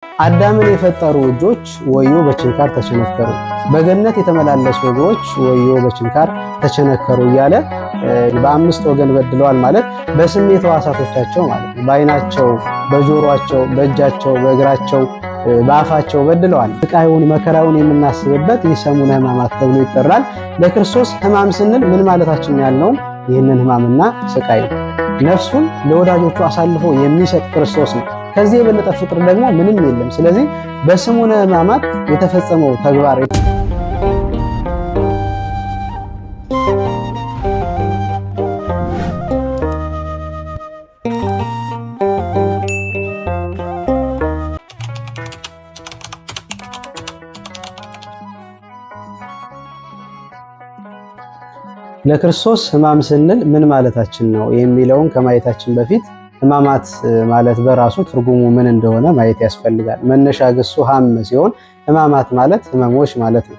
አዳምን የፈጠሩ እጆች ወዮ በችንካር ተቸነከሩ፣ በገነት የተመላለሱ እግሮች ወዮ በችንካር ተቸነከሩ እያለ በአምስት ወገን በድለዋል ማለት በስሜት ሕዋሳቶቻቸው ማለት ነው። በዓይናቸው፣ በጆሮአቸው፣ በእጃቸው፣ በእግራቸው፣ በአፋቸው በድለዋል። ስቃዩን መከራውን የምናስብበት ይህ ሰሙነ ሕማማት ተብሎ ይጠራል። ለክርስቶስ ሕማም ስንል ምን ማለታችን ያልነው ይህንን ሕማምና ስቃይ ነፍሱን ለወዳጆቹ አሳልፎ የሚሰጥ ክርስቶስ ነው። ከዚህ የበለጠ ፍቅር ደግሞ ምንም የለም። ስለዚህ በሰሙነ ሕማማት የተፈጸመው ተግባር ለክርስቶስ ሕማም ስንል ምን ማለታችን ነው የሚለውን ከማየታችን በፊት ሕማማት ማለት በራሱ ትርጉሙ ምን እንደሆነ ማየት ያስፈልጋል። መነሻ ግሱ ሐም ሲሆን ሕማማት ማለት ህመሞች ማለት ነው።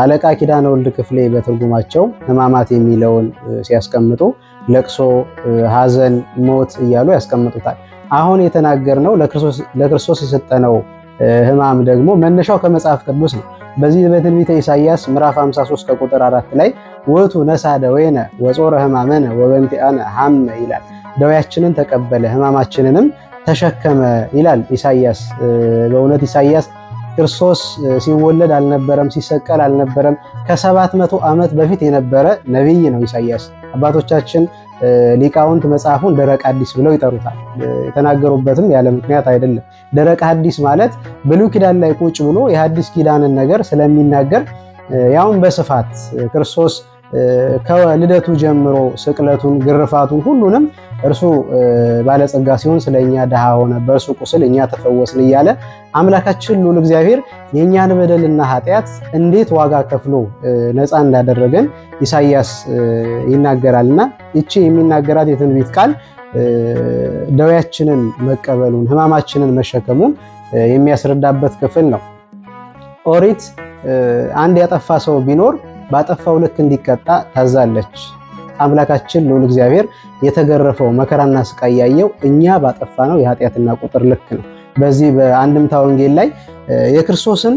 አለቃ ኪዳነ ወልድ ክፍሌ በትርጉማቸው ሕማማት የሚለውን ሲያስቀምጡ ለቅሶ፣ ሐዘን፣ ሞት እያሉ ያስቀምጡታል። አሁን የተናገርነው ለክርስቶስ የሰጠነው ሕማም ደግሞ መነሻው ከመጽሐፍ ቅዱስ ነው። በዚህ በትንቢተ ኢሳይያስ ምዕራፍ 53 ከቁጥር 4 ላይ ወቱ ነሳ ደዌነ ወጾረ ሕማመነ ወበንቲአነ ሐመ ይላል። ደዌያችንን ተቀበለ ሕማማችንንም ተሸከመ ይላል ኢሳይያስ። በእውነት ኢሳይያስ ክርስቶስ ሲወለድ አልነበረም፣ ሲሰቀል አልነበረም። ከ700 ዓመት በፊት የነበረ ነቢይ ነው ኢሳይያስ። አባቶቻችን ሊቃውንት መጽሐፉን ደረቅ ሐዲስ ብለው ይጠሩታል። የተናገሩበትም ያለ ምክንያት አይደለም። ደረቅ ሐዲስ ማለት ብሉይ ኪዳን ላይ ቁጭ ብሎ የሐዲስ ኪዳንን ነገር ስለሚናገር ያውን በስፋት ክርስቶስ ከልደቱ ጀምሮ ስቅለቱን፣ ግርፋቱን ሁሉንም እርሱ ባለጸጋ ሲሆን ስለኛ ድሃ ሆነ፣ በእርሱ ቁስል እኛ ተፈወስን እያለ አምላካችን ልዑል እግዚአብሔር የእኛን በደልና ኃጢአት እንዴት ዋጋ ከፍሎ ነፃ እንዳደረገን ኢሳይያስ ይናገራልና ይቺ የሚናገራት የትንቢት ቃል ደዌያችንን መቀበሉን ሕማማችንን መሸከሙን የሚያስረዳበት ክፍል ነው። ኦሪት አንድ ያጠፋ ሰው ቢኖር ባጠፋው ልክ እንዲቀጣ ታዛለች። አምላካችን ልዑል እግዚአብሔር የተገረፈው መከራና ስቃይ ያየው እኛ ባጠፋነው የኃጢአትና ቁጥር ልክ ነው። በዚህ በአንድምታ ወንጌል ላይ የክርስቶስን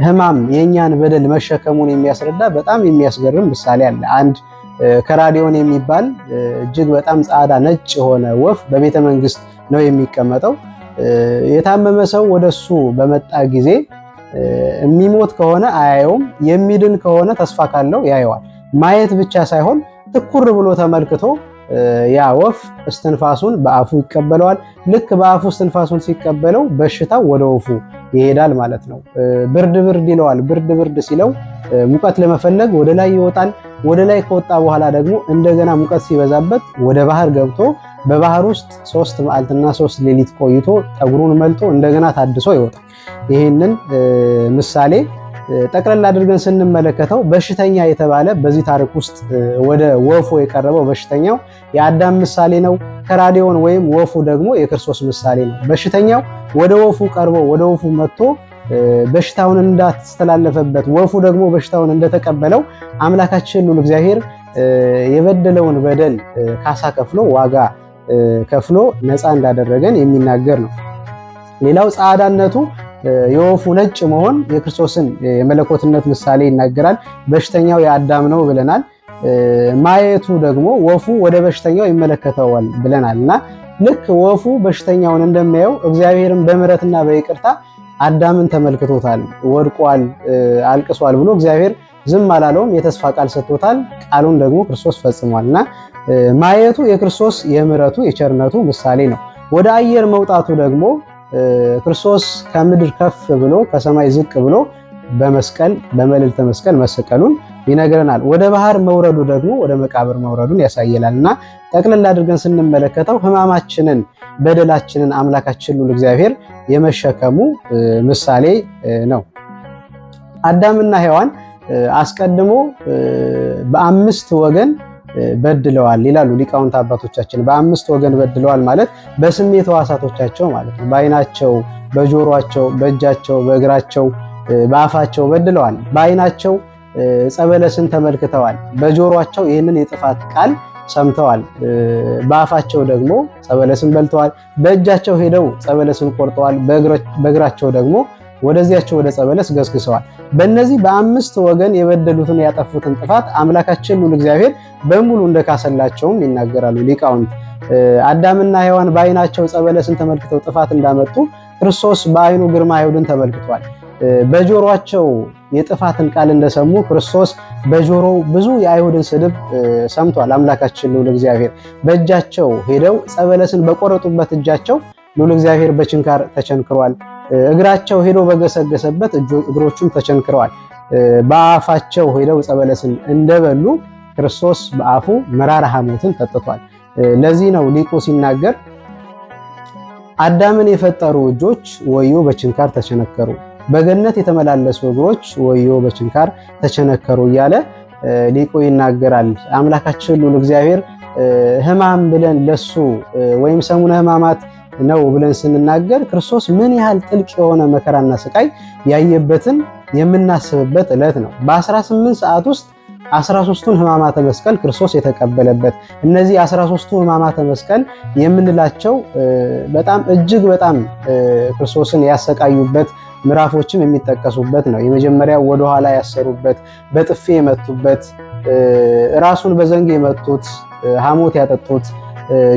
ሕማም የእኛን በደል መሸከሙን የሚያስረዳ በጣም የሚያስገርም ምሳሌ አለ። አንድ ከራዲዮን የሚባል እጅግ በጣም ጻዕዳ ነጭ የሆነ ወፍ በቤተ መንግስት ነው የሚቀመጠው። የታመመ ሰው ወደሱ በመጣ ጊዜ የሚሞት ከሆነ አያየውም፣ የሚድን ከሆነ ተስፋ ካለው ያየዋል። ማየት ብቻ ሳይሆን ትኩር ብሎ ተመልክቶ ያ ወፍ እስትንፋሱን በአፉ ይቀበለዋል። ልክ በአፉ እስትንፋሱን ሲቀበለው በሽታው ወደ ወፉ ይሄዳል ማለት ነው። ብርድ ብርድ ይለዋል። ብርድ ብርድ ሲለው ሙቀት ለመፈለግ ወደ ላይ ይወጣል። ወደ ላይ ከወጣ በኋላ ደግሞ እንደገና ሙቀት ሲበዛበት ወደ ባህር ገብቶ በባህር ውስጥ 3 መዓልትና 3 ሌሊት ቆይቶ ጠጉሩን መልጦ እንደገና ታድሶ ይወጣል። ይህንን ምሳሌ ጠቅለል አድርገን ስንመለከተው በሽተኛ የተባለ በዚህ ታሪክ ውስጥ ወደ ወፉ የቀረበው በሽተኛው የአዳም ምሳሌ ነው። ከራዲዮን ወይም ወፉ ደግሞ የክርስቶስ ምሳሌ ነው። በሽተኛው ወደ ወፉ ቀርቦ ወደ ወፉ መጥቶ በሽታውን እንዳስተላለፈበት ወፉ ደግሞ በሽታውን እንደተቀበለው አምላካችን ልዑል እግዚአብሔር የበደለውን በደል ካሳ ከፍሎ ዋጋ ከፍሎ ነፃ እንዳደረገን የሚናገር ነው። ሌላው ጻዕዳነቱ የወፉ ነጭ መሆን የክርስቶስን የመለኮትነት ምሳሌ ይናገራል። በሽተኛው የአዳም ነው ብለናል። ማየቱ ደግሞ ወፉ ወደ በሽተኛው ይመለከተዋል ብለናል እና ልክ ወፉ በሽተኛውን እንደሚያየው እግዚአብሔርን በምሕረትና በይቅርታ አዳምን ተመልክቶታል። ወድቋል፣ አልቅሷል ብሎ እግዚአብሔር ዝም አላለውም። የተስፋ ቃል ሰጥቶታል። ቃሉን ደግሞ ክርስቶስ ፈጽሟል እና ማየቱ የክርስቶስ የምሕረቱ የቸርነቱ ምሳሌ ነው። ወደ አየር መውጣቱ ደግሞ ክርስቶስ ከምድር ከፍ ብሎ ከሰማይ ዝቅ ብሎ በመስቀል በመልዕልተ መስቀል መሰቀሉን ይነግረናል። ወደ ባህር መውረዱ ደግሞ ወደ መቃብር መውረዱን ያሳየናል እና ጠቅለል አድርገን ስንመለከተው ሕማማችንን በደላችንን አምላካችን ልዑል እግዚአብሔር የመሸከሙ ምሳሌ ነው። አዳምና ሔዋን አስቀድሞ በአምስት ወገን በድለዋል ይላሉ ሊቃውንት አባቶቻችን። በአምስት ወገን በድለዋል ማለት በስሜት ሕዋሳቶቻቸው ማለት ነው። በዓይናቸው፣ በጆሮአቸው፣ በእጃቸው፣ በእግራቸው፣ በአፋቸው በድለዋል። በዓይናቸው ዕፀ በለስን ተመልክተዋል። በጆሮአቸው ይህንን የጥፋት ቃል ሰምተዋል። በአፋቸው ደግሞ ጸበለስን በልተዋል። በእጃቸው ሄደው ጸበለስን ቆርጠዋል። በእግራቸው ደግሞ ወደዚያቸው ወደ ጸበለስ ገስግሰዋል። በእነዚህ በአምስት ወገን የበደሉትን ያጠፉትን ጥፋት አምላካችን ልዑል እግዚአብሔር በሙሉ እንደካሰላቸውም ይናገራሉ ሊቃውንት። አዳምና ሔዋን በዓይናቸው ጸበለስን ተመልክተው ጥፋት እንዳመጡ ክርስቶስ በዓይኑ ግርማ አይሁድን ተመልክቷል። በጆሮአቸው የጥፋትን ቃል እንደሰሙ ክርስቶስ በጆሮው ብዙ የአይሁድን ስድብ ሰምቷል። አምላካችን ልዑል እግዚአብሔር በእጃቸው ሄደው ጸበለስን በቆረጡበት እጃቸው ልዑል እግዚአብሔር በችንካር ተቸንክሯል። እግራቸው ሄዶ በገሰገሰበት እግሮቹም ተቸንክረዋል። በአፋቸው ሄደው ጸበለስን እንደበሉ ክርስቶስ በአፉ መራራ ሐሞትን ጠጥቷል። ለዚህ ነው ሊቁ ሲናገር አዳምን የፈጠሩ እጆች ወዮ በችንካር ተቸነከሩ፣ በገነት የተመላለሱ እግሮች ወዮ በችንካር ተቸነከሩ እያለ ሊቁ ይናገራል። አምላካችን ልዑል እግዚአብሔር ሕማም ብለን ለሱ ወይም ሰሙነ ሕማማት ነው ብለን ስንናገር ክርስቶስ ምን ያህል ጥልቅ የሆነ መከራና ስቃይ ያየበትን የምናስብበት ዕለት ነው። በ18 ሰዓት ውስጥ 13ቱን ሕማማተ መስቀል ክርስቶስ የተቀበለበት፣ እነዚህ 13ቱ ሕማማተ መስቀል የምንላቸው በጣም እጅግ በጣም ክርስቶስን ያሰቃዩበት ምዕራፎችም የሚጠቀሱበት ነው። የመጀመሪያው ወደ ኋላ ያሰሩበት፣ በጥፌ የመቱበት፣ ራሱን በዘንግ የመቱት፣ ሐሞት ያጠጡት፣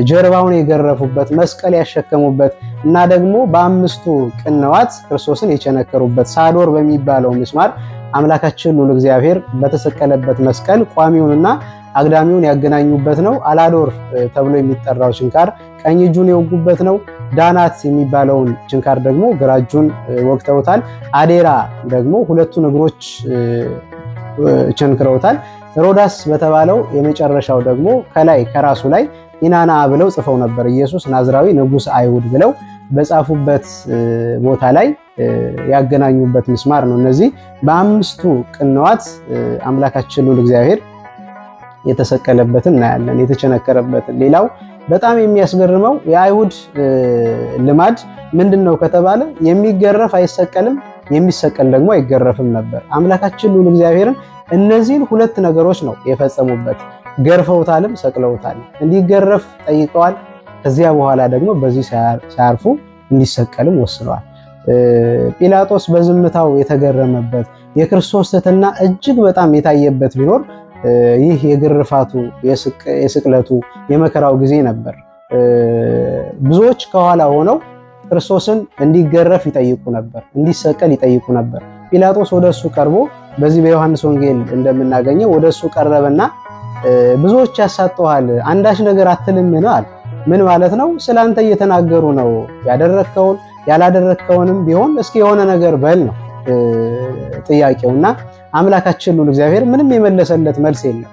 ጀርባውን የገረፉበት፣ መስቀል ያሸከሙበት እና ደግሞ በአምስቱ ቅንዋት ክርስቶስን የቸነከሩበት ሳዶር በሚባለው ምስማር አምላካችን ልዑል እግዚአብሔር በተሰቀለበት መስቀል ቋሚውንና አግዳሚውን ያገናኙበት ነው። አላዶር ተብሎ የሚጠራው ችንካር ቀኝ እጁን የወጉበት ነው። ዳናት የሚባለውን ችንካር ደግሞ ግራ እጁን ወግተውታል። አዴራ ደግሞ ሁለቱን እግሮች ቸንክረውታል። ሮዳስ በተባለው የመጨረሻው ደግሞ ከላይ ከራሱ ላይ ኢናና ብለው ጽፈው ነበር። ኢየሱስ ናዝራዊ ንጉሥ አይሁድ ብለው በጻፉበት ቦታ ላይ ያገናኙበት ምስማር ነው። እነዚህ በአምስቱ ቅንዋት አምላካችን ልዑል እግዚአብሔር የተሰቀለበትን እናያለን፣ የተቸነከረበትን። ሌላው በጣም የሚያስገርመው የአይሁድ ልማድ ምንድነው ከተባለ የሚገረፍ አይሰቀልም፣ የሚሰቀል ደግሞ አይገረፍም ነበር። አምላካችን ልዑል እግዚአብሔርን እነዚህን ሁለት ነገሮች ነው የፈጸሙበት። ገርፈውታልም ሰቅለውታል። እንዲገረፍ ጠይቀዋል። ከዚያ በኋላ ደግሞ በዚህ ሳያርፉ እንዲሰቀልም ወስነዋል። ጲላጦስ በዝምታው የተገረመበት የክርስቶስ ትሕትና እጅግ በጣም የታየበት ቢኖር ይህ የግርፋቱ የስቅለቱ የመከራው ጊዜ ነበር። ብዙዎች ከኋላ ሆነው ክርስቶስን እንዲገረፍ ይጠይቁ ነበር፣ እንዲሰቀል ይጠይቁ ነበር። ጲላጦስ ወደሱ ቀርቦ በዚህ በዮሐንስ ወንጌል እንደምናገኘው ወደሱ ቀረበና ብዙዎች ያሳጡሃል፣ አንዳች ነገር አትልምን አለ። ምን ማለት ነው? ስላንተ እየተናገሩ ነው። ያደረከውን ያላደረከውንም ቢሆን እስኪ የሆነ ነገር በል ነው ጥያቄውና አምላካችን ልዑል እግዚአብሔር ምንም የመለሰለት መልስ የለም።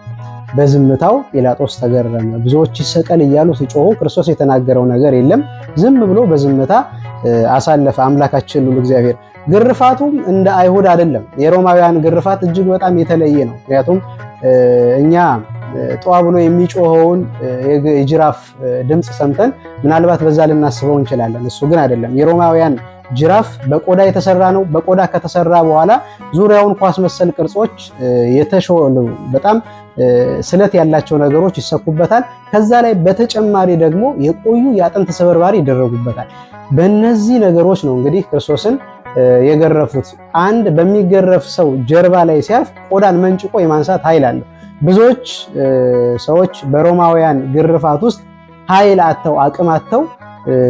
በዝምታው ጲላጦስ ተገረመ። ብዙዎች ይሰቀል እያሉ ሲጮሁ ክርስቶስ የተናገረው ነገር የለም። ዝም ብሎ በዝምታ አሳለፈ አምላካችን ልዑል እግዚአብሔር። ግርፋቱም እንደ አይሁድ አይደለም። የሮማውያን ግርፋት እጅግ በጣም የተለየ ነው። ምክንያቱም እኛ ጧ ብሎ የሚጮኸውን የጅራፍ ድምፅ ሰምተን ምናልባት በዛ ልናስበው እንችላለን። እሱ ግን አይደለም። የሮማውያን ጅራፍ በቆዳ የተሰራ ነው። በቆዳ ከተሰራ በኋላ ዙሪያውን ኳስ መሰል ቅርጾች የተሾሉ በጣም ስለት ያላቸው ነገሮች ይሰኩበታል። ከዛ ላይ በተጨማሪ ደግሞ የቆዩ የአጥንት ስብርባሪ ይደረጉበታል። በእነዚህ ነገሮች ነው እንግዲህ ክርስቶስን የገረፉት። አንድ በሚገረፍ ሰው ጀርባ ላይ ሲያርፍ ቆዳን መንጭቆ የማንሳት ኃይል አለው። ብዙዎች ሰዎች በሮማውያን ግርፋት ውስጥ ኃይል አጥተው አቅም አጥተው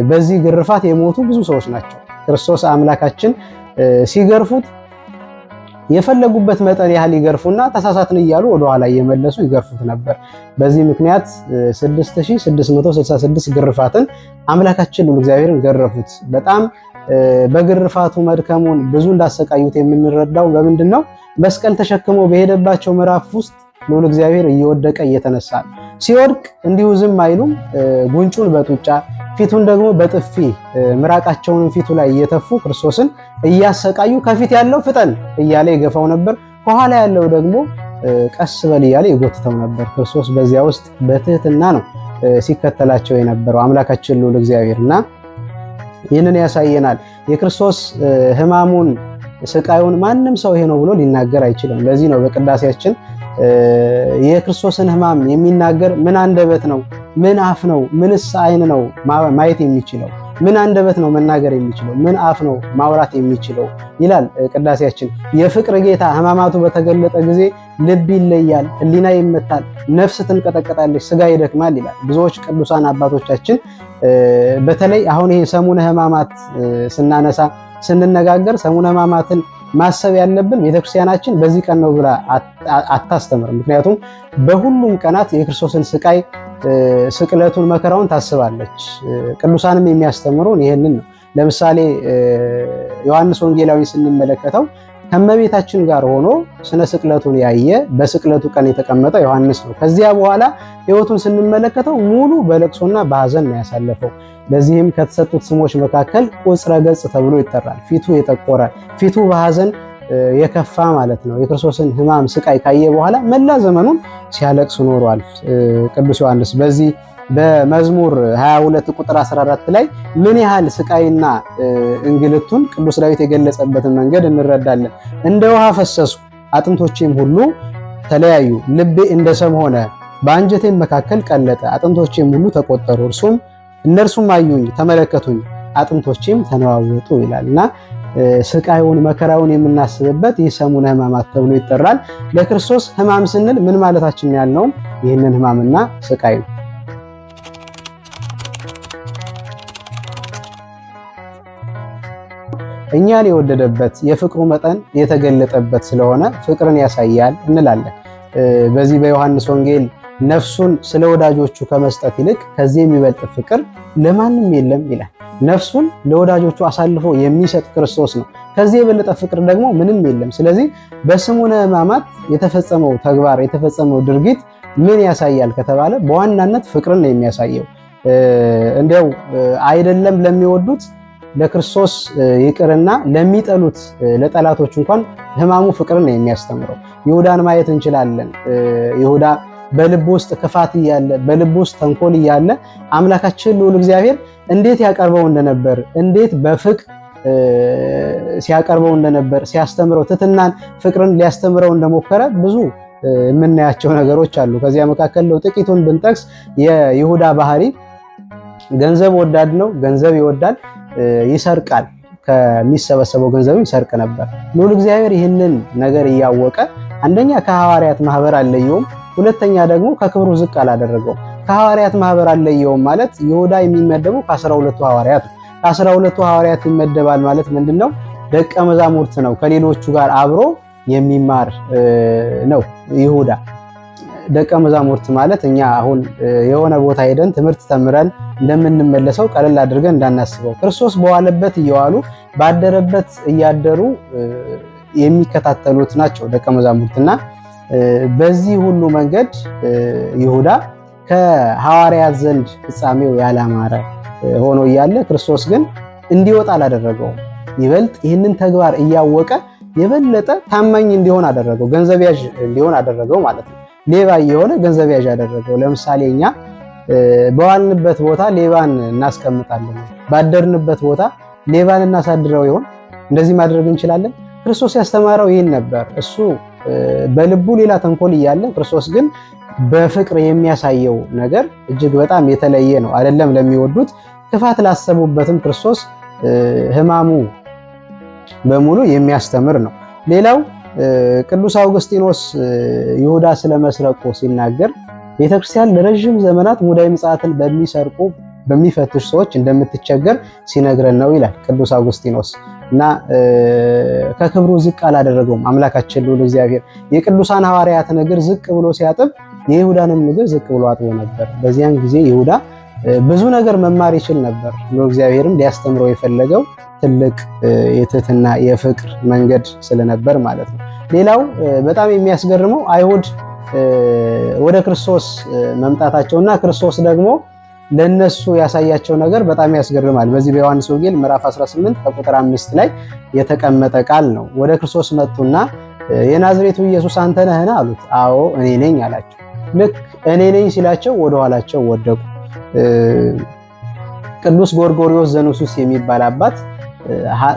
በዚህ ግርፋት የሞቱ ብዙ ሰዎች ናቸው። ክርስቶስ አምላካችን ሲገርፉት የፈለጉበት መጠን ያህል ይገርፉና ተሳሳትን እያሉ ወደ ኋላ እየመለሱ ይገርፉት ነበር። በዚህ ምክንያት 6666 ግርፋትን አምላካችን ልዑል እግዚአብሔርን ገረፉት። በጣም በግርፋቱ መድከሙን ብዙ እንዳሰቃዩት የምንረዳው በምንድን ነው? መስቀል ተሸክሞ በሄደባቸው ምዕራፍ ውስጥ ልዑል እግዚአብሔር እየወደቀ እየተነሳ ሲወድቅ እንዲሁ ዝም አይሉም። ጉንጩን በጡጫ ፊቱን ደግሞ በጥፊ ምራቃቸውን ፊቱ ላይ እየተፉ ክርስቶስን እያሰቃዩ ከፊት ያለው ፍጠን እያለ ይገፋው ነበር፣ ከኋላ ያለው ደግሞ ቀስ በል እያለ ይጎትተው ነበር። ክርስቶስ በዚያ ውስጥ በትህትና ነው ሲከተላቸው የነበረው አምላካችን ልዑል እግዚአብሔርና ይህንን ያሳየናል። የክርስቶስ ሕማሙን ስቃዩን ማንም ሰው ይሄ ነው ብሎ ሊናገር አይችልም። ለዚህ ነው በቅዳሴያችን የክርስቶስን ሕማም የሚናገር ምን አንደበት ነው? ምን አፍ ነው? ምንስ ዓይን ነው ማየት የሚችለው? ምን አንደበት ነው መናገር የሚችለው? ምን አፍ ነው ማውራት የሚችለው? ይላል ቅዳሴያችን። የፍቅር ጌታ ሕማማቱ በተገለጠ ጊዜ ልብ ይለያል፣ ሕሊና ይመታል፣ ነፍስ ትንቀጠቀጣለች፣ ስጋ ይደክማል ይላል። ብዙዎች ቅዱሳን አባቶቻችን በተለይ አሁን ይሄ ሰሙነ ሕማማት ስናነሳ ስንነጋገር ሰሙነ ሕማማትን ማሰብ ያለብን ቤተክርስቲያናችን በዚህ ቀን ነው ብላ አታስተምርም። ምክንያቱም በሁሉም ቀናት የክርስቶስን ስቃይ፣ ስቅለቱን፣ መከራውን ታስባለች። ቅዱሳንም የሚያስተምሩን ይሄንን ነው። ለምሳሌ ዮሐንስ ወንጌላዊ ስንመለከተው ከመቤታችን ጋር ሆኖ ስነ ስቅለቱን ያየ በስቅለቱ ቀን የተቀመጠ ዮሐንስ ነው። ከዚያ በኋላ ሕይወቱን ስንመለከተው ሙሉ በለቅሶና በሐዘን ነው ያሳለፈው። ለዚህም ከተሰጡት ስሞች መካከል ቁጽረ ገጽ ተብሎ ይጠራል። ፊቱ የጠቆረ ፊቱ በሐዘን የከፋ ማለት ነው። የክርስቶስን ሕማም ስቃይ ካየ በኋላ መላ ዘመኑን ሲያለቅስ ኖሯል ቅዱስ ዮሐንስ። በዚህ በመዝሙር 22 ቁጥር 14 ላይ ምን ያህል ስቃይና እንግልቱን ቅዱስ ዳዊት የገለጸበትን መንገድ እንረዳለን። እንደ ውሃ ፈሰሱ አጥንቶቼም ሁሉ ተለያዩ፣ ልቤ እንደ ሰም ሆነ፣ በአንጀቴም መካከል ቀለጠ፣ አጥንቶቼም ሁሉ ተቆጠሩ፣ እነርሱም አዩኝ ተመለከቱኝ፣ አጥንቶቼም ተነዋወጡ ይላልና ስቃዩን መከራውን የምናስብበት ይህ ሰሙነ ሕማማት ተብሎ ይጠራል። ለክርስቶስ ሕማም ስንል ምን ማለታችን ያልነው ይህንን ሕማምና ስቃይ ነው። እኛን የወደደበት የፍቅሩ መጠን የተገለጠበት ስለሆነ ፍቅርን ያሳያል እንላለን። በዚህ በዮሐንስ ወንጌል ነፍሱን ስለ ወዳጆቹ ከመስጠት ይልቅ ከዚህ የሚበልጥ ፍቅር ለማንም የለም ይላል። ነፍሱን ለወዳጆቹ አሳልፎ የሚሰጥ ክርስቶስ ነው። ከዚህ የበለጠ ፍቅር ደግሞ ምንም የለም። ስለዚህ በሰሙነ ሕማማት የተፈጸመው ተግባር የተፈጸመው ድርጊት ምን ያሳያል ከተባለ በዋናነት ፍቅርን ነው የሚያሳየው። እንዲያው አይደለም ለሚወዱት ለክርስቶስ ይቅርና ለሚጠሉት ለጠላቶች እንኳን ሕማሙ ፍቅርን ነው የሚያስተምረው። ይሁዳን ማየት እንችላለን። ይሁዳ በልብ ውስጥ ክፋት እያለ በልብ ውስጥ ተንኮል እያለ አምላካችን ልዑል እግዚአብሔር እንዴት ያቀርበው እንደነበር እንዴት በፍቅር ሲያቀርበው እንደነበር ሲያስተምረው ትሕትናን ፍቅርን ሊያስተምረው እንደሞከረ ብዙ የምናያቸው ነገሮች አሉ። ከዚያ መካከል ነው ጥቂቱን ብንጠቅስ የይሁዳ ባህሪ ገንዘብ ወዳድ ነው። ገንዘብ ይወዳል፣ ይሰርቃል። ከሚሰበሰበው ገንዘብ ይሰርቅ ነበር። ልዑል እግዚአብሔር ይህንን ነገር እያወቀ አንደኛ ከሐዋርያት ማህበር አለየውም፣ ሁለተኛ ደግሞ ከክብሩ ዝቅ አላደረገውም። ከሐዋርያት ማህበር አለየውም ማለት ይሁዳ የሚመደበው ከ12ቱ ሐዋርያት ነው። ከ12ቱ ሐዋርያት ይመደባል ማለት ምንድነው? ደቀ መዛሙርት ነው። ከሌሎቹ ጋር አብሮ የሚማር ነው ይሁዳ። ደቀ መዛሙርት ማለት እኛ አሁን የሆነ ቦታ ሄደን ትምህርት ተምረን እንደምንመለሰው ቀለል አድርገን እንዳናስበው። ክርስቶስ በዋለበት እየዋሉ ባደረበት እያደሩ የሚከታተሉት ናቸው ደቀ መዛሙርትና በዚህ ሁሉ መንገድ ይሁዳ ከሐዋርያት ዘንድ ፍጻሜው ያላማረ ሆኖ እያለ ክርስቶስ ግን እንዲወጣ አላደረገውም። ይበልጥ ይህንን ተግባር እያወቀ የበለጠ ታማኝ እንዲሆን አደረገው። ገንዘብ ያዥ እንዲሆን አደረገው ማለት ነው። ሌባ እየሆነ ገንዘብ ያዥ አደረገው። ለምሳሌ እኛ በዋልንበት ቦታ ሌባን እናስቀምጣለን፣ ባደርንበት ቦታ ሌባን እናሳድረው ይሆን? እንደዚህ ማድረግ እንችላለን? ክርስቶስ ያስተማረው ይህን ነበር። እሱ በልቡ ሌላ ተንኮል እያለ ክርስቶስ ግን በፍቅር የሚያሳየው ነገር እጅግ በጣም የተለየ ነው። አይደለም ለሚወዱት ክፋት ላሰቡበትም ክርስቶስ ሕማሙ በሙሉ የሚያስተምር ነው። ሌላው ቅዱስ አውግስጢኖስ ይሁዳ ስለመስረቁ ሲናገር ቤተክርስቲያን ለረጅም ዘመናት ሙዳየ ምጽአትን በሚሰርቁ በሚፈትሽ ሰዎች እንደምትቸገር ሲነግረን ነው ይላል ቅዱስ አውግስጢኖስ። እና ከክብሩ ዝቅ አላደረገውም አምላካችን ልዑል እግዚአብሔር። የቅዱሳን ሐዋርያትን እግር ዝቅ ብሎ ሲያጥብ የይሁዳንም እግር ዝቅ ብሎ አጥቦ ነበር። በዚያን ጊዜ ይሁዳ ብዙ ነገር መማር ይችል ነበር። ልዑል እግዚአብሔርም ሊያስተምረው የፈለገው ትልቅ የትህትና የፍቅር መንገድ ስለነበር ማለት ነው። ሌላው በጣም የሚያስገርመው አይሁድ ወደ ክርስቶስ መምጣታቸውና ክርስቶስ ደግሞ ለነሱ ያሳያቸው ነገር በጣም ያስገርማል። በዚህ በዮሐንስ ወንጌል ምዕራፍ 18 ከቁጥር 5 ላይ የተቀመጠ ቃል ነው። ወደ ክርስቶስ መጡና የናዝሬቱ ኢየሱስ አንተ ነህን አሉት። አዎ እኔ ነኝ አላቸው። ልክ እኔ ነኝ ሲላቸው ወደ ኋላቸው ወደቁ። ቅዱስ ጎርጎርዮስ ዘኑሱስ የሚባል አባት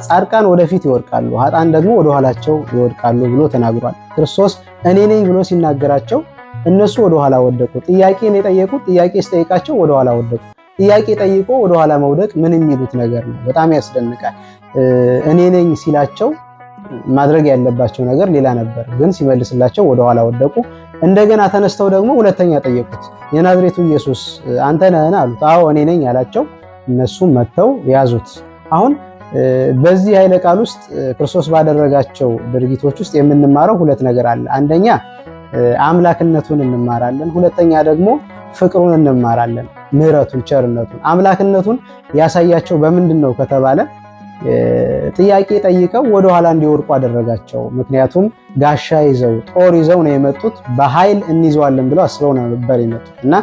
ጻድቃን ወደፊት ይወድቃሉ፣ ኃጥአን ደግሞ ወደ ኋላቸው ይወድቃሉ ብሎ ተናግሯል። ክርስቶስ እኔ ነኝ ብሎ ሲናገራቸው እነሱ ወደ ኋላ ወደቁ። ጥያቄን የጠየቁት ጥያቄ ሲጠይቃቸው ወደ ኋላ ወደቁ። ጥያቄ ጠይቆ ወደ ኋላ መውደቅ ምን የሚሉት ነገር ነው? በጣም ያስደንቃል። እኔ ነኝ ሲላቸው ማድረግ ያለባቸው ነገር ሌላ ነበር፣ ግን ሲመልስላቸው ወደ ኋላ ወደቁ። እንደገና ተነስተው ደግሞ ሁለተኛ ጠየቁት። የናዝሬቱ ኢየሱስ አንተ ነህን አሉት። አዎ እኔ ነኝ አላቸው። እነሱም መጥተው ያዙት። አሁን በዚህ ኃይለ ቃል ውስጥ ክርስቶስ ባደረጋቸው ድርጊቶች ውስጥ የምንማረው ሁለት ነገር አለ። አንደኛ አምላክነቱን እንማራለን። ሁለተኛ ደግሞ ፍቅሩን እንማራለን፣ ምሕረቱን፣ ቸርነቱን። አምላክነቱን ያሳያቸው በምንድን ነው ከተባለ ጥያቄ ጠይቀው ወደኋላ እንዲወርቁ አደረጋቸው። ምክንያቱም ጋሻ ይዘው ጦር ይዘው ነው የመጡት። በኃይል እንይዘዋለን ብለው አስበው ነበር የመጡት እና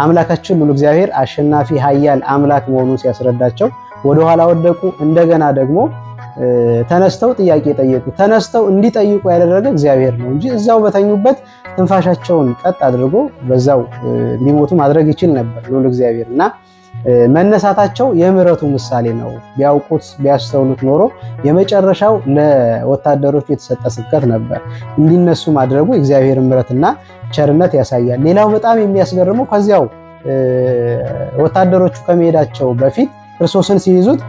አምላካችን ሁሉ እግዚአብሔር አሸናፊ ኃያል አምላክ መሆኑን ሲያስረዳቸው ወደኋላ ወደቁ። እንደገና ደግሞ ተነስተው ጥያቄ ጠየቁ። ተነስተው እንዲጠይቁ ያደረገ እግዚአብሔር ነው እንጂ እዛው በተኙበት ትንፋሻቸውን ቀጥ አድርጎ በዛው እንዲሞቱ ማድረግ ይችል ነበር ልዑል እግዚአብሔር እና መነሳታቸው የምሕረቱ ምሳሌ ነው። ቢያውቁት ቢያስተውሉት ኖሮ የመጨረሻው ለወታደሮቹ የተሰጠ ስብከት ነበር። እንዲነሱ ማድረጉ የእግዚአብሔር ምሕረትና ቸርነት ያሳያል። ሌላው በጣም የሚያስገርመው ከዚያው ወታደሮቹ ከመሄዳቸው በፊት ክርስቶስን ሲይዙት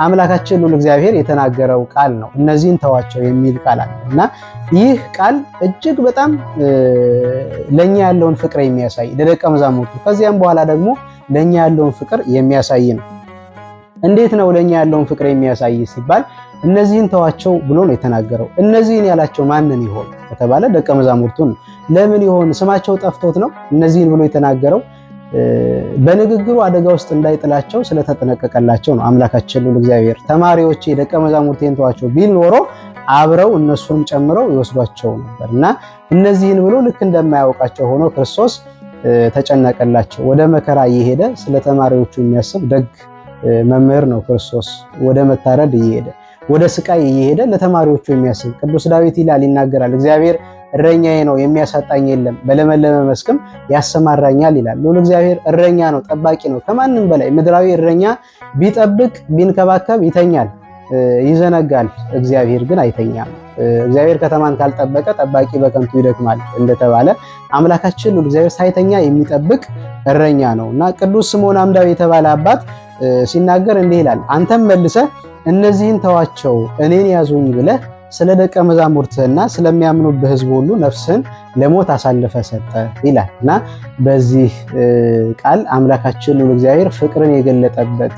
አምላካችን ልዑል እግዚአብሔር የተናገረው ቃል ነው። እነዚህን ተዋቸው የሚል ቃል አለ እና ይህ ቃል እጅግ በጣም ለኛ ያለውን ፍቅር የሚያሳይ ለደቀ መዛሙርቱ ከዚያም በኋላ ደግሞ ለኛ ያለውን ፍቅር የሚያሳይ ነው። እንዴት ነው ለኛ ያለውን ፍቅር የሚያሳይ ሲባል እነዚህን ተዋቸው ብሎ ነው የተናገረው። እነዚህን ያላቸው ማንን ይሆን ከተባለ ደቀ መዛሙርቱን። ለምን ይሆን? ስማቸው ጠፍቶት ነው እነዚህን ብሎ የተናገረው። በንግግሩ አደጋ ውስጥ እንዳይጥላቸው ስለተጠነቀቀላቸው ነው አምላካችን ልዑል እግዚአብሔር። ተማሪዎቼ ደቀ መዛሙርቴን ተዋቸው ቢል ኖሮ አብረው እነሱንም ጨምረው ይወስዷቸው ነበርና እነዚህን ብሎ ልክ እንደማያውቃቸው ሆኖ ክርስቶስ ተጨነቀላቸው። ወደ መከራ እየሄደ ስለ ተማሪዎቹ የሚያስብ ደግ መምህር ነው ክርስቶስ። ወደ መታረድ እየሄደ ወደ ስቃይ እየሄደ ለተማሪዎቹ የሚያስብ ቅዱስ ዳዊት ይላል ይናገራል። እግዚአብሔር እረኛዬ ነው የሚያሳጣኝ የለም፣ በለመለመ መስክም ያሰማራኛል ይላል። ልዑል እግዚአብሔር እረኛ ነው፣ ጠባቂ ነው። ከማንም በላይ ምድራዊ እረኛ ቢጠብቅ ቢንከባከብ ይተኛል፣ ይዘነጋል። እግዚአብሔር ግን አይተኛም። እግዚአብሔር ከተማን ካልጠበቀ ጠባቂ በከንቱ ይደክማል እንደተባለ አምላካችን ልዑል እግዚአብሔር ሳይተኛ የሚጠብቅ እረኛ ነው እና ቅዱስ ስምዖን አምዳዊ የተባለ አባት ሲናገር እንዲህ ይላል፣ አንተም መልሰህ እነዚህን ተዋቸው እኔን ያዙኝ ብለህ ስለ ደቀ መዛሙርትህና ስለሚያምኑብህ ሕዝብ ሁሉ ነፍስህን ለሞት አሳልፈ ሰጠ ይላል እና በዚህ ቃል አምላካችን ልዑል እግዚአብሔር ፍቅርን የገለጠበት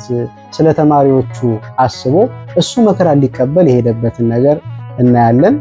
ስለ ተማሪዎቹ አስቦ እሱ መከራ ሊቀበል የሄደበትን ነገር እናያለን።